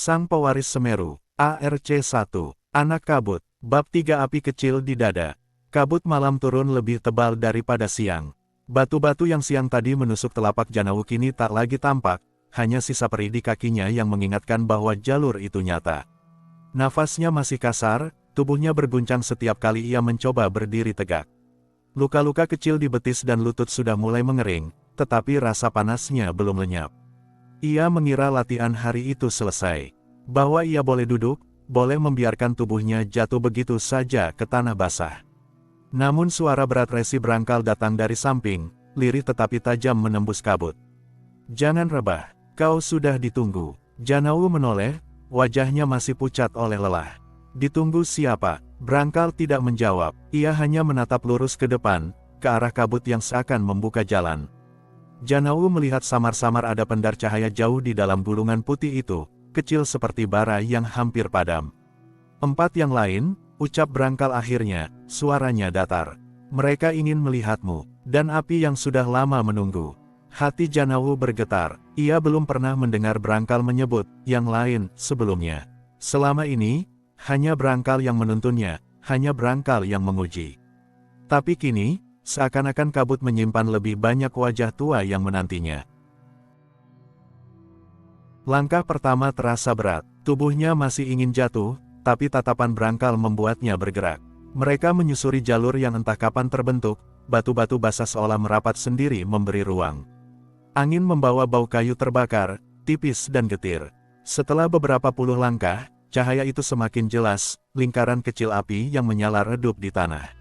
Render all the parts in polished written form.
Sang Pewaris Semeru, ARC-1, Anak Kabut, Bab 3 Api Kecil di Dada. Kabut malam turun lebih tebal daripada siang. Batu-batu yang siang tadi menusuk telapak Janawu kini tak lagi tampak, hanya sisa perih di kakinya yang mengingatkan bahwa jalur itu nyata. Nafasnya masih kasar, tubuhnya berguncang setiap kali ia mencoba berdiri tegak. Luka-luka kecil di betis dan lutut sudah mulai mengering, tetapi rasa panasnya belum lenyap. Ia mengira latihan hari itu selesai. Bahwa ia boleh duduk, boleh membiarkan tubuhnya jatuh begitu saja ke tanah basah. Namun suara berat Resi berangkal datang dari samping, lirih tetapi tajam menembus kabut. "Jangan rebah, kau sudah ditunggu." Janawu menoleh, wajahnya masih pucat oleh lelah. "Ditunggu siapa?" Berangkal tidak menjawab, ia hanya menatap lurus ke depan, ke arah kabut yang seakan membuka jalan. Janawu melihat samar-samar ada pendar cahaya jauh di dalam gulungan putih itu, kecil seperti bara yang hampir padam. "Empat yang lain," ucap Berangkal akhirnya, suaranya datar. "Mereka ingin melihatmu, dan api yang sudah lama menunggu." Hati Janawu bergetar, ia belum pernah mendengar Berangkal menyebut yang lain sebelumnya. Selama ini, hanya Berangkal yang menuntunnya, hanya Berangkal yang menguji. Tapi kini, seakan-akan kabut menyimpan lebih banyak wajah tua yang menantinya. Langkah pertama terasa berat, tubuhnya masih ingin jatuh, tapi tatapan Berangkal membuatnya bergerak. Mereka menyusuri jalur yang entah kapan terbentuk, batu-batu basah seolah merapat sendiri memberi ruang. Angin membawa bau kayu terbakar, tipis dan getir. Setelah beberapa puluh langkah, cahaya itu semakin jelas, lingkaran kecil api yang menyala redup di tanah.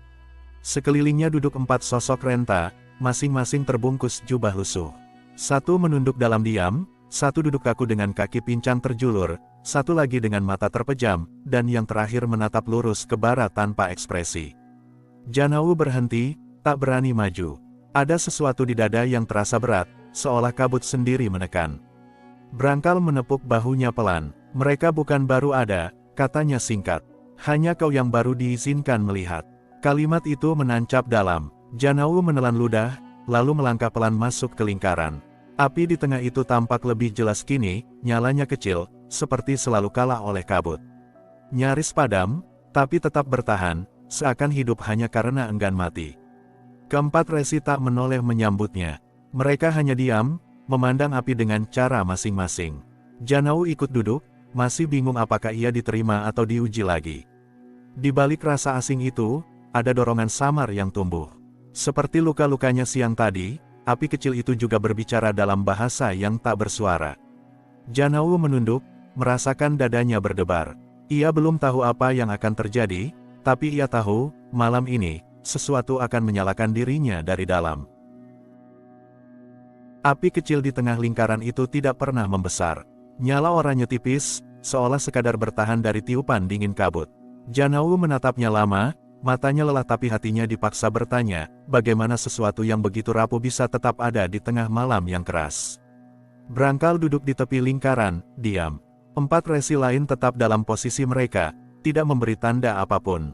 Sekelilingnya duduk empat sosok renta, masing-masing terbungkus jubah lusuh. Satu menunduk dalam diam, satu duduk kaku dengan kaki pincang terjulur, satu lagi dengan mata terpejam, dan yang terakhir menatap lurus ke barat tanpa ekspresi. Janawu berhenti, tak berani maju. Ada sesuatu di dada yang terasa berat, seolah kabut sendiri menekan. Berangkal menepuk bahunya pelan. "Mereka bukan baru ada," katanya singkat. "Hanya kau yang baru diizinkan melihat." Kalimat itu menancap dalam. Janawu menelan ludah, lalu melangkah pelan masuk ke lingkaran. Api di tengah itu tampak lebih jelas kini, nyalanya kecil, seperti selalu kalah oleh kabut. Nyaris padam, tapi tetap bertahan, seakan hidup hanya karena enggan mati. Keempat resi tak menoleh menyambutnya. Mereka hanya diam, memandang api dengan cara masing-masing. Janawu ikut duduk, masih bingung apakah ia diterima atau diuji lagi. Di balik rasa asing itu, ada dorongan samar yang tumbuh. Seperti luka-lukanya siang tadi, api kecil itu juga berbicara dalam bahasa yang tak bersuara. Janawu menunduk, merasakan dadanya berdebar. Ia belum tahu apa yang akan terjadi, tapi ia tahu, malam ini, sesuatu akan menyalakan dirinya dari dalam. Api kecil di tengah lingkaran itu tidak pernah membesar. Nyala oranye tipis, seolah sekadar bertahan dari tiupan dingin kabut. Janawu menatapnya lama, matanya lelah tapi hatinya dipaksa bertanya, bagaimana sesuatu yang begitu rapuh bisa tetap ada di tengah malam yang keras. Berangkal duduk di tepi lingkaran, diam. Empat resi lain tetap dalam posisi mereka, tidak memberi tanda apapun.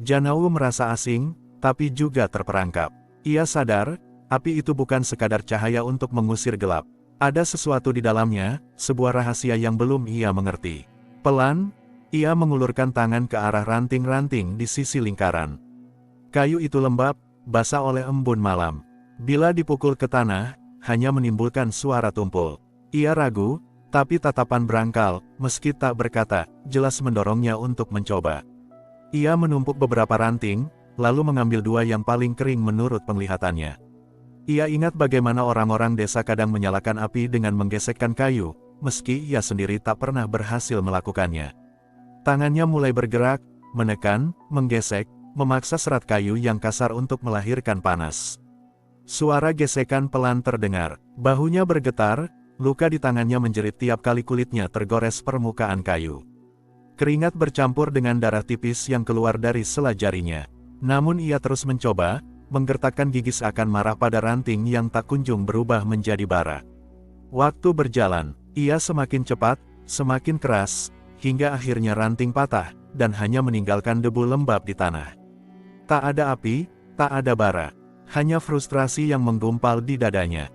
Janawu merasa asing, tapi juga terperangkap. Ia sadar, api itu bukan sekadar cahaya untuk mengusir gelap. Ada sesuatu di dalamnya, sebuah rahasia yang belum ia mengerti. Pelan, ia mengulurkan tangan ke arah ranting-ranting di sisi lingkaran. Kayu itu lembab, basah oleh embun malam. Bila dipukul ke tanah, hanya menimbulkan suara tumpul. Ia ragu, tapi tatapan Berangkal, meski tak berkata, jelas mendorongnya untuk mencoba. Ia menumpuk beberapa ranting, lalu mengambil dua yang paling kering menurut penglihatannya. Ia ingat bagaimana orang-orang desa kadang menyalakan api dengan menggesekkan kayu, meski ia sendiri tak pernah berhasil melakukannya. Tangannya mulai bergerak, menekan, menggesek, memaksa serat kayu yang kasar untuk melahirkan panas. Suara gesekan pelan terdengar, bahunya bergetar, luka di tangannya menjerit tiap kali kulitnya tergores permukaan kayu. Keringat bercampur dengan darah tipis yang keluar dari sela jarinya. Namun ia terus mencoba, menggertakkan gigi seakan marah pada ranting yang tak kunjung berubah menjadi bara. Waktu berjalan, ia semakin cepat, semakin keras, hingga akhirnya ranting patah, dan hanya meninggalkan debu lembab di tanah. Tak ada api, tak ada bara, hanya frustrasi yang menggumpal di dadanya.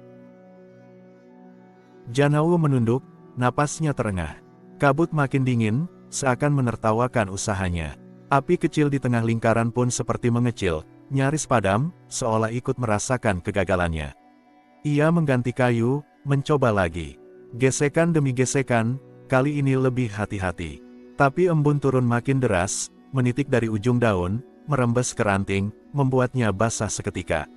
Janawu menunduk, napasnya terengah. Kabut makin dingin, seakan menertawakan usahanya. Api kecil di tengah lingkaran pun seperti mengecil, nyaris padam, seolah ikut merasakan kegagalannya. Ia mengganti kayu, mencoba lagi. Gesekan demi gesekan, kali ini lebih hati-hati. Tapi embun turun makin deras, menitik dari ujung daun, merembes ke ranting, membuatnya basah seketika.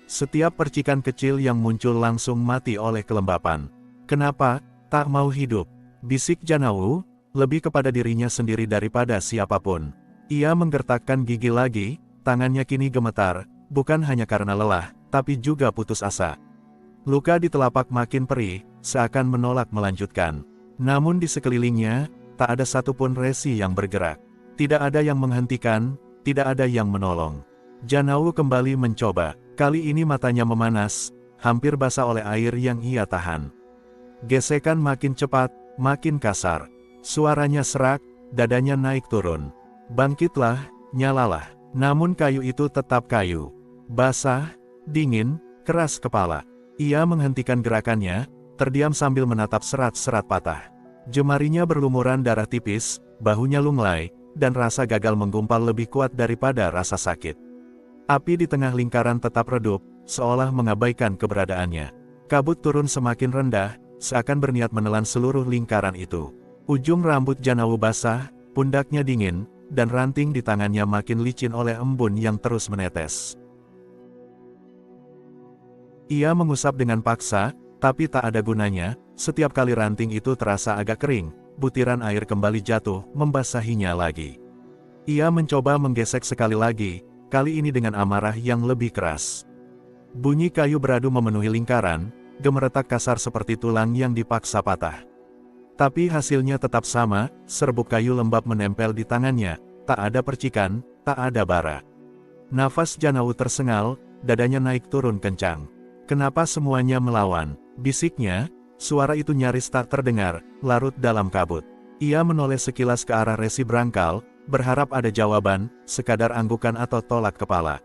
Setiap percikan kecil yang muncul langsung mati oleh kelembapan. "Kenapa tak mau hidup?" bisik Janawu, lebih kepada dirinya sendiri daripada siapapun. Ia menggertakkan gigi lagi, tangannya kini gemetar, bukan hanya karena lelah, tapi juga putus asa. Luka di telapak makin perih, seakan menolak melanjutkan. Namun di sekelilingnya, tak ada satupun resi yang bergerak. Tidak ada yang menghentikan, tidak ada yang menolong. Janawu kembali mencoba, kali ini matanya memanas, hampir basah oleh air yang ia tahan. Gesekan makin cepat, makin kasar. Suaranya serak, dadanya naik turun. "Bangkitlah, nyalalah." Namun kayu itu tetap kayu. Basah, dingin, keras kepala. Ia menghentikan gerakannya, terdiam sambil menatap serat-serat patah. Jemarinya berlumuran darah tipis, bahunya lunglai, dan rasa gagal menggumpal lebih kuat daripada rasa sakit. Api di tengah lingkaran tetap redup, seolah mengabaikan keberadaannya. Kabut turun semakin rendah, seakan berniat menelan seluruh lingkaran itu. Ujung rambut Janawu basah, pundaknya dingin, dan ranting di tangannya makin licin oleh embun yang terus menetes. Ia mengusap dengan paksa, tapi tak ada gunanya. Setiap kali ranting itu terasa agak kering, butiran air kembali jatuh, membasahinya lagi. Ia mencoba menggesek sekali lagi, kali ini dengan amarah yang lebih keras. Bunyi kayu beradu memenuhi lingkaran, gemeretak kasar seperti tulang yang dipaksa patah. Tapi hasilnya tetap sama, serbuk kayu lembab menempel di tangannya, tak ada percikan, tak ada bara. Nafas Janawu tersengal, dadanya naik turun kencang. "Kenapa semuanya melawan?" bisiknya, suara itu nyaris tak terdengar, larut dalam kabut. Ia menoleh sekilas ke arah resi berangkal, berharap ada jawaban, sekadar anggukan atau tolak kepala.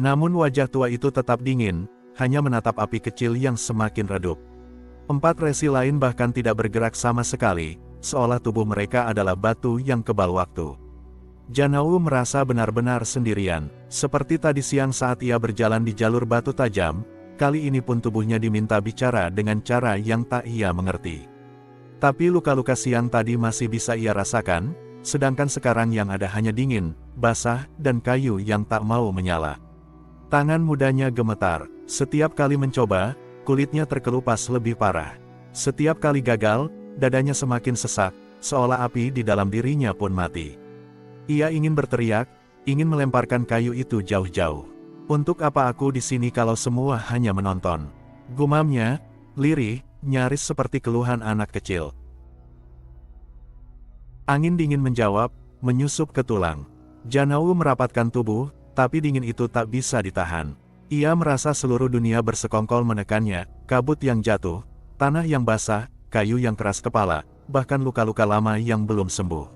Namun wajah tua itu tetap dingin, hanya menatap api kecil yang semakin redup. 4 resi lain bahkan tidak bergerak sama sekali, seolah tubuh mereka adalah batu yang kebal waktu. Janawu merasa benar-benar sendirian, seperti tadi siang saat ia berjalan di jalur batu tajam, kali ini pun tubuhnya diminta bicara dengan cara yang tak ia mengerti. Tapi luka-luka siang tadi masih bisa ia rasakan, sedangkan sekarang yang ada hanya dingin, basah, dan kayu yang tak mau menyala. Tangan mudanya gemetar, setiap kali mencoba, kulitnya terkelupas lebih parah. Setiap kali gagal, dadanya semakin sesak, seolah api di dalam dirinya pun mati. Ia ingin berteriak, ingin melemparkan kayu itu jauh-jauh. "Untuk apa aku di sini kalau semua hanya menonton?" gumamnya, lirih, nyaris seperti keluhan anak kecil. Angin dingin menjawab, menyusup ke tulang. Janawu merapatkan tubuh, tapi dingin itu tak bisa ditahan. Ia merasa seluruh dunia bersekongkol menekannya, kabut yang jatuh, tanah yang basah, kayu yang keras kepala, bahkan luka-luka lama yang belum sembuh.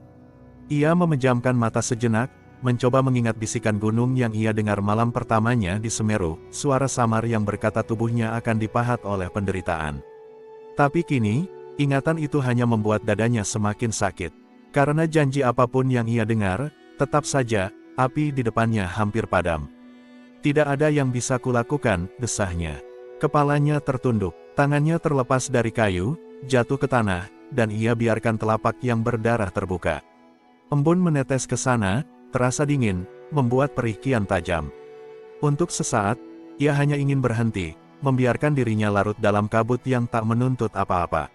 Ia memejamkan mata sejenak, mencoba mengingat bisikan gunung yang ia dengar malam pertamanya di Semeru, suara samar yang berkata tubuhnya akan dipahat oleh penderitaan. Tapi kini, ingatan itu hanya membuat dadanya semakin sakit. Karena janji apapun yang ia dengar, tetap saja, api di depannya hampir padam. "Tidak ada yang bisa kulakukan," desahnya. Kepalanya tertunduk, tangannya terlepas dari kayu, jatuh ke tanah, dan ia biarkan telapak yang berdarah terbuka. Embun menetes ke sana, terasa dingin, membuat perih kian tajam. Untuk sesaat, ia hanya ingin berhenti, membiarkan dirinya larut dalam kabut yang tak menuntut apa-apa.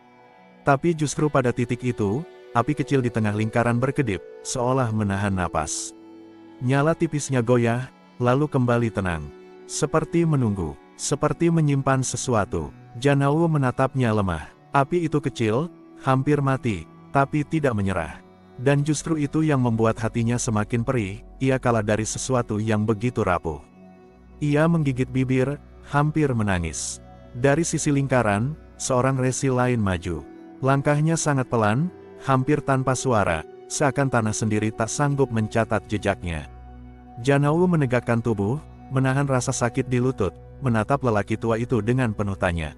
Tapi justru pada titik itu, api kecil di tengah lingkaran berkedip, seolah menahan napas. Nyala tipisnya goyah, lalu kembali tenang. Seperti menunggu, seperti menyimpan sesuatu. Janawu menatapnya lemah. Api itu kecil, hampir mati, tapi tidak menyerah. Dan justru itu yang membuat hatinya semakin perih, ia kalah dari sesuatu yang begitu rapuh. Ia menggigit bibir, hampir menangis. Dari sisi lingkaran, seorang resi lain maju. Langkahnya sangat pelan, hampir tanpa suara, seakan tanah sendiri tak sanggup mencatat jejaknya. Janawu menegakkan tubuh, menahan rasa sakit di lutut, menatap lelaki tua itu dengan penuh tanya.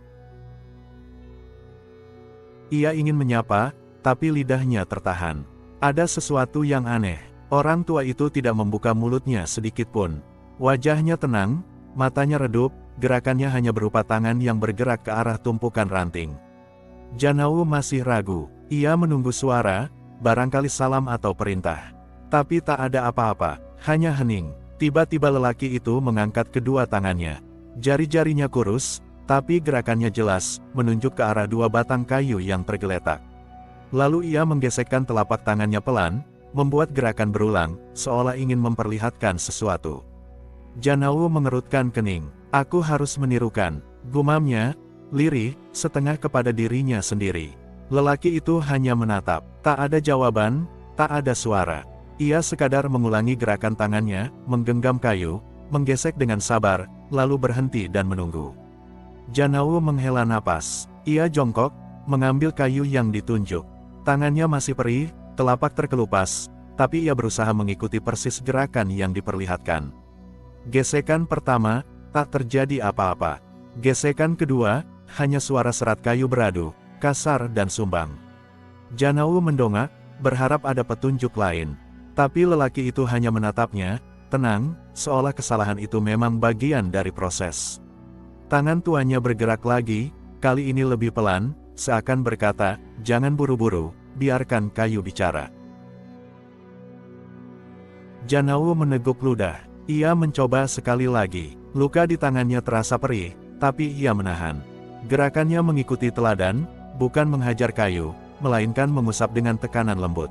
Ia ingin menyapa, tapi lidahnya tertahan. Ada sesuatu yang aneh. Orang tua itu tidak membuka mulutnya sedikit pun. Wajahnya tenang, matanya redup, gerakannya hanya berupa tangan yang bergerak ke arah tumpukan ranting. Janau masih ragu. Ia menunggu suara, barangkali salam atau perintah. Tapi tak ada apa-apa, hanya hening. Tiba-tiba lelaki itu mengangkat kedua tangannya. Jari-jarinya kurus, tapi gerakannya jelas, menunjuk ke arah dua batang kayu yang tergeletak. Lalu ia menggesekkan telapak tangannya pelan, membuat gerakan berulang, seolah ingin memperlihatkan sesuatu. Janau mengerutkan kening. Aku harus menirukan, gumamnya, lirih, setengah kepada dirinya sendiri. Lelaki itu hanya menatap, tak ada jawaban, tak ada suara. Ia sekadar mengulangi gerakan tangannya, menggenggam kayu, menggesek dengan sabar, lalu berhenti dan menunggu. Janau menghela napas. Ia jongkok, mengambil kayu yang ditunjuk. Tangannya masih perih, telapak terkelupas, tapi ia berusaha mengikuti persis gerakan yang diperlihatkan. Gesekan pertama, tak terjadi apa-apa. Gesekan kedua, hanya suara serat kayu beradu, kasar dan sumbang. Janau mendongak, berharap ada petunjuk lain. Tapi lelaki itu hanya menatapnya, tenang, seolah kesalahan itu memang bagian dari proses. Tangan tuanya bergerak lagi, kali ini lebih pelan, seakan berkata, jangan buru-buru, biarkan kayu bicara. Janau meneguk ludah. Ia mencoba sekali lagi. Luka di tangannya terasa perih, tapi ia menahan. Gerakannya mengikuti teladan, bukan menghajar kayu, melainkan mengusap dengan tekanan lembut.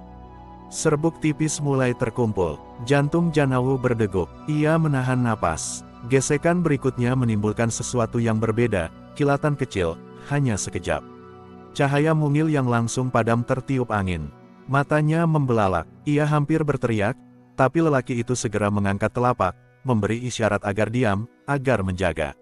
Serbuk tipis mulai terkumpul. Jantung Janau berdegup. Ia menahan napas. Gesekan berikutnya menimbulkan sesuatu yang berbeda, kilatan kecil, hanya sekejap. Cahaya mungil yang langsung padam tertiup angin. Matanya membelalak. Ia hampir berteriak, tapi lelaki itu segera mengangkat telapak, memberi isyarat agar diam, agar menjaga.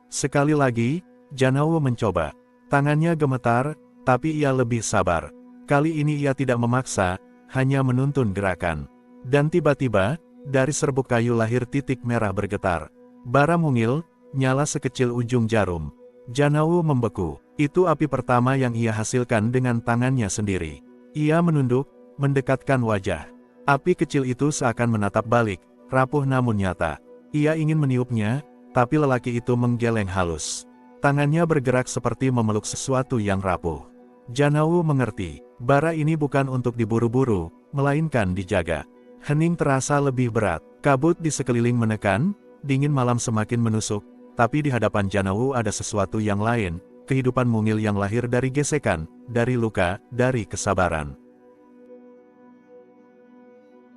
Sekali lagi, Janau mencoba. Tangannya gemetar, tapi ia lebih sabar. Kali ini ia tidak memaksa, hanya menuntun gerakan. Dan tiba-tiba, dari serbuk kayu lahir titik merah bergetar. Bara mungil, nyala sekecil ujung jarum. Janau membeku. Itu api pertama yang ia hasilkan dengan tangannya sendiri. Ia menunduk, mendekatkan wajah. Api kecil itu seakan menatap balik, rapuh namun nyata. Ia ingin meniupnya, tapi lelaki itu menggeleng halus. Tangannya bergerak seperti memeluk sesuatu yang rapuh. Janau mengerti, bara ini bukan untuk diburu-buru, melainkan dijaga. Hening terasa lebih berat, kabut di sekeliling menekan, dingin malam semakin menusuk, tapi di hadapan Janau ada sesuatu yang lain, kehidupan mungil yang lahir dari gesekan, dari luka, dari kesabaran.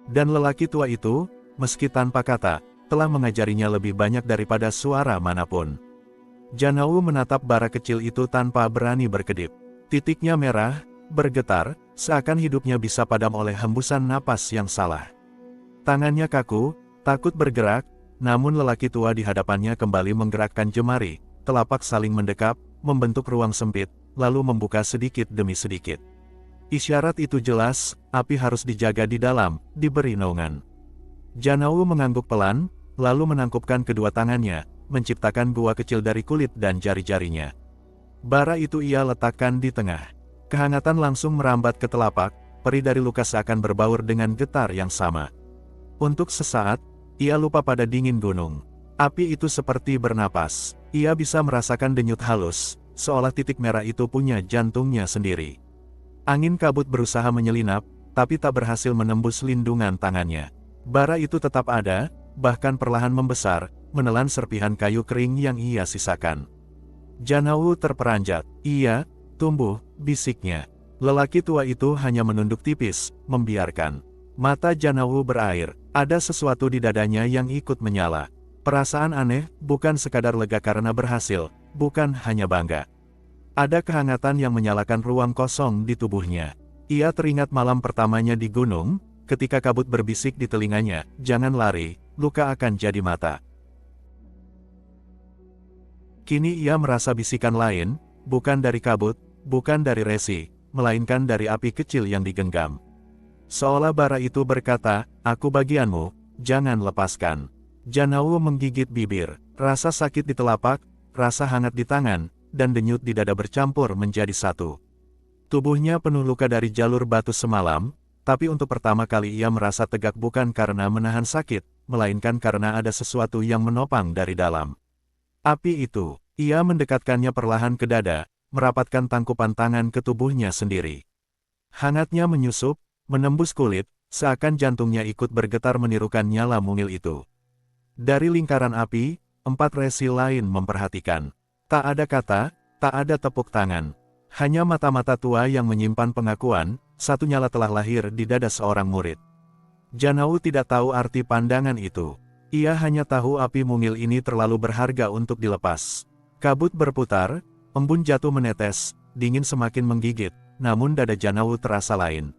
Dan lelaki tua itu, meski tanpa kata, telah mengajarinya lebih banyak daripada suara manapun. Janau menatap bara kecil itu tanpa berani berkedip. Titiknya merah, bergetar, seakan hidupnya bisa padam oleh hembusan napas yang salah. Tangannya kaku, takut bergerak, namun lelaki tua di hadapannya kembali menggerakkan jemari, telapak saling mendekap, membentuk ruang sempit, lalu membuka sedikit demi sedikit. Isyarat itu jelas, api harus dijaga di dalam, diberi naungan. Janau mengangguk pelan, lalu menangkupkan kedua tangannya, menciptakan gua kecil dari kulit dan jari-jarinya. Bara itu ia letakkan di tengah. Kehangatan langsung merambat ke telapak, perih dari luka seakan berbaur dengan getar yang sama. Untuk sesaat, ia lupa pada dingin gunung. Api itu seperti bernapas. Ia bisa merasakan denyut halus, seolah titik merah itu punya jantungnya sendiri. Angin kabut berusaha menyelinap, tapi tak berhasil menembus lindungan tangannya. Bara itu tetap ada, bahkan perlahan membesar, menelan serpihan kayu kering yang ia sisakan. Janau terperanjat. Iya, tumbuh, bisiknya. Lelaki tua itu hanya menunduk tipis, membiarkan. Mata Janau berair, ada sesuatu di dadanya yang ikut menyala. Perasaan aneh, bukan sekadar lega karena berhasil, bukan hanya bangga. Ada kehangatan yang menyalakan ruang kosong di tubuhnya. Ia teringat malam pertamanya di gunung, ketika kabut berbisik di telinganya, jangan lari, luka akan jadi mata. Kini ia merasa bisikan lain, bukan dari kabut, bukan dari resi, melainkan dari api kecil yang digenggam. Seolah bara itu berkata, aku bagianmu, jangan lepaskan. Janau menggigit bibir, rasa sakit di telapak, rasa hangat di tangan, dan denyut di dada bercampur menjadi satu. Tubuhnya penuh luka dari jalur batu semalam, tapi untuk pertama kali ia merasa tegak bukan karena menahan sakit, melainkan karena ada sesuatu yang menopang dari dalam. Api itu, ia mendekatkannya perlahan ke dada, merapatkan tangkupan tangan ke tubuhnya sendiri. Hangatnya menyusup, menembus kulit, seakan jantungnya ikut bergetar menirukan nyala mungil itu. Dari lingkaran api, 4 resi lain memperhatikan. Tak ada kata, tak ada tepuk tangan. Hanya mata-mata tua yang menyimpan pengakuan, satu nyala telah lahir di dada seorang murid. Janau tidak tahu arti pandangan itu. Ia hanya tahu api mungil ini terlalu berharga untuk dilepas. Kabut berputar, embun jatuh menetes, dingin semakin menggigit, namun dada Janau terasa lain.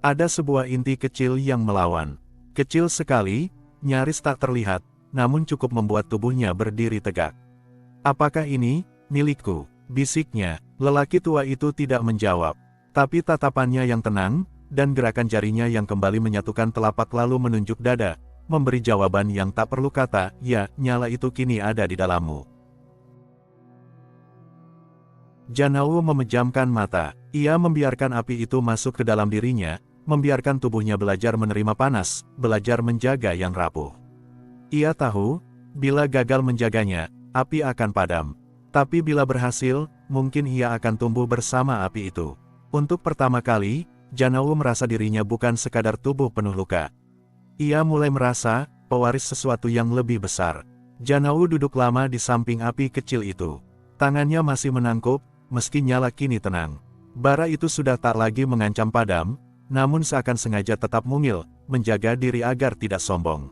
Ada sebuah inti kecil yang melawan. Kecil sekali, nyaris tak terlihat, namun cukup membuat tubuhnya berdiri tegak. Apakah ini, milikku? Bisiknya. Lelaki tua itu tidak menjawab. Tapi tatapannya yang tenang, dan gerakan jarinya yang kembali menyatukan telapak lalu menunjuk dada, memberi jawaban yang tak perlu kata, ya, nyala itu kini ada di dalammu. Janau memejamkan mata. Ia membiarkan api itu masuk ke dalam dirinya, membiarkan tubuhnya belajar menerima panas, belajar menjaga yang rapuh. Ia tahu, bila gagal menjaganya, api akan padam. Tapi bila berhasil, mungkin ia akan tumbuh bersama api itu. Untuk pertama kali, Janau merasa dirinya bukan sekadar tubuh penuh luka. Ia mulai merasa, pewaris sesuatu yang lebih besar. Janau duduk lama di samping api kecil itu. Tangannya masih menangkup, meski nyala kini tenang. Bara itu sudah tak lagi mengancam padam, namun seakan sengaja tetap mungil, menjaga diri agar tidak sombong.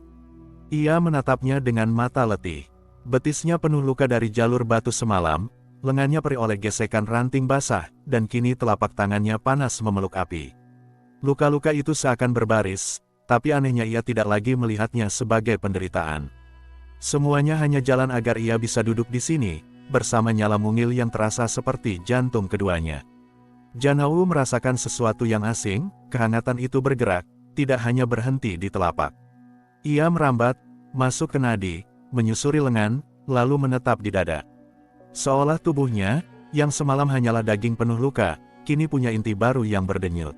Ia menatapnya dengan mata letih. Betisnya penuh luka dari jalur batu semalam, lengannya perih oleh gesekan ranting basah, dan kini telapak tangannya panas memeluk api. Luka-luka itu seakan berbaris, tapi anehnya ia tidak lagi melihatnya sebagai penderitaan. Semuanya hanya jalan agar ia bisa duduk di sini, bersama nyala mungil yang terasa seperti jantung keduanya. Janau merasakan sesuatu yang asing, kehangatan itu bergerak, tidak hanya berhenti di telapak. Ia merambat, masuk ke nadi, menyusuri lengan, lalu menetap di dada. Seolah tubuhnya, yang semalam hanyalah daging penuh luka, kini punya inti baru yang berdenyut.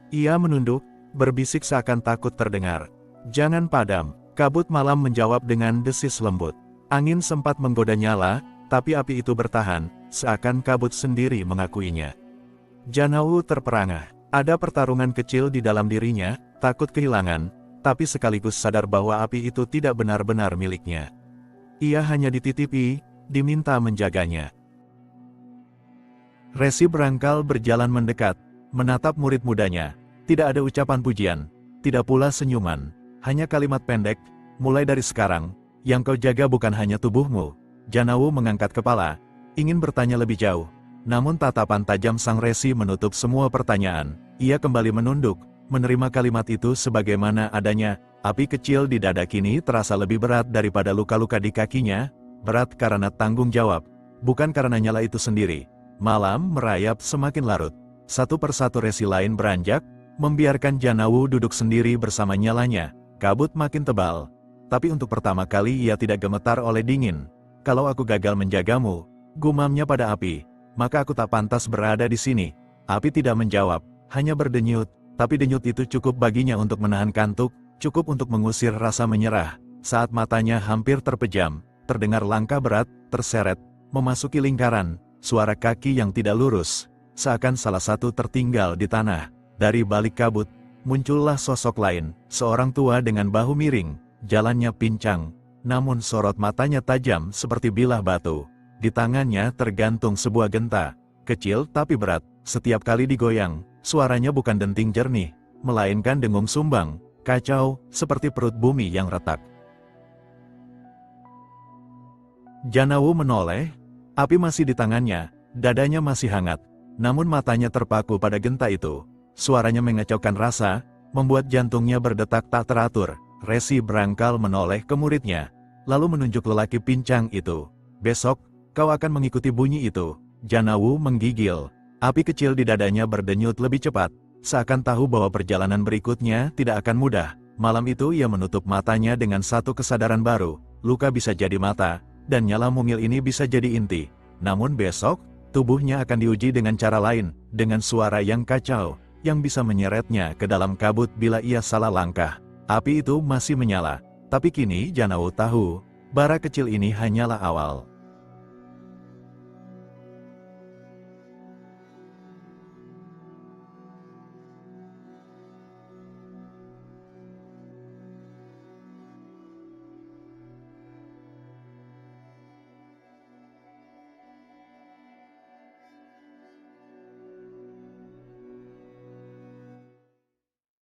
Ia menunduk, berbisik seakan takut terdengar. Jangan padam, kabut malam menjawab dengan desis lembut. Angin sempat menggoda nyala, tapi api itu bertahan, seakan kabut sendiri mengakuinya. Janau terperangah. Ada pertarungan kecil di dalam dirinya, takut kehilangan, tapi sekaligus sadar bahwa api itu tidak benar-benar miliknya. Ia hanya dititipi, diminta menjaganya. Resi berangkal berjalan mendekat, menatap murid mudanya. Tidak ada ucapan pujian, tidak pula senyuman, hanya kalimat pendek, mulai dari sekarang, yang kau jaga bukan hanya tubuhmu. Janau mengangkat kepala, ingin bertanya lebih jauh. Namun tatapan tajam sang resi menutup semua pertanyaan. Ia kembali menunduk, menerima kalimat itu sebagaimana adanya. Api kecil di dada kini terasa lebih berat daripada luka-luka di kakinya, berat karena tanggung jawab, bukan karena nyala itu sendiri. Malam merayap semakin larut. Satu persatu resi lain beranjak, membiarkan Janau duduk sendiri bersama nyalanya. Kabut makin tebal, tapi untuk pertama kali ia tidak gemetar oleh dingin. Kalau aku gagal menjagamu, gumamnya pada api, maka aku tak pantas berada di sini. Api tidak menjawab, hanya berdenyut, tapi denyut itu cukup baginya untuk menahan kantuk, cukup untuk mengusir rasa menyerah. Saat matanya hampir terpejam, terdengar langkah berat, terseret, memasuki lingkaran, suara kaki yang tidak lurus, seakan salah satu tertinggal di tanah. Dari balik kabut, muncullah sosok lain, seorang tua dengan bahu miring, jalannya pincang, namun sorot matanya tajam seperti bilah batu. Di tangannya tergantung sebuah genta, kecil tapi berat. Setiap kali digoyang, suaranya bukan denting jernih, melainkan dengung sumbang, kacau, seperti perut bumi yang retak. Janau menoleh, api masih di tangannya, dadanya masih hangat, namun matanya terpaku pada genta itu. Suaranya mengacaukan rasa, membuat jantungnya berdetak tak teratur. Resi berangkal menoleh ke muridnya, lalu menunjuk lelaki pincang itu. Besok, kau akan mengikuti bunyi itu. Janau menggigil. Api kecil di dadanya berdenyut lebih cepat, seakan tahu bahwa perjalanan berikutnya tidak akan mudah. Malam itu ia menutup matanya dengan satu kesadaran baru. Luka bisa jadi mata, dan nyala mungil ini bisa jadi inti. Namun besok, tubuhnya akan diuji dengan cara lain, dengan suara yang kacau, yang bisa menyeretnya ke dalam kabut bila ia salah langkah. Api itu masih menyala, tapi kini Janao tahu, bara kecil ini hanyalah awal.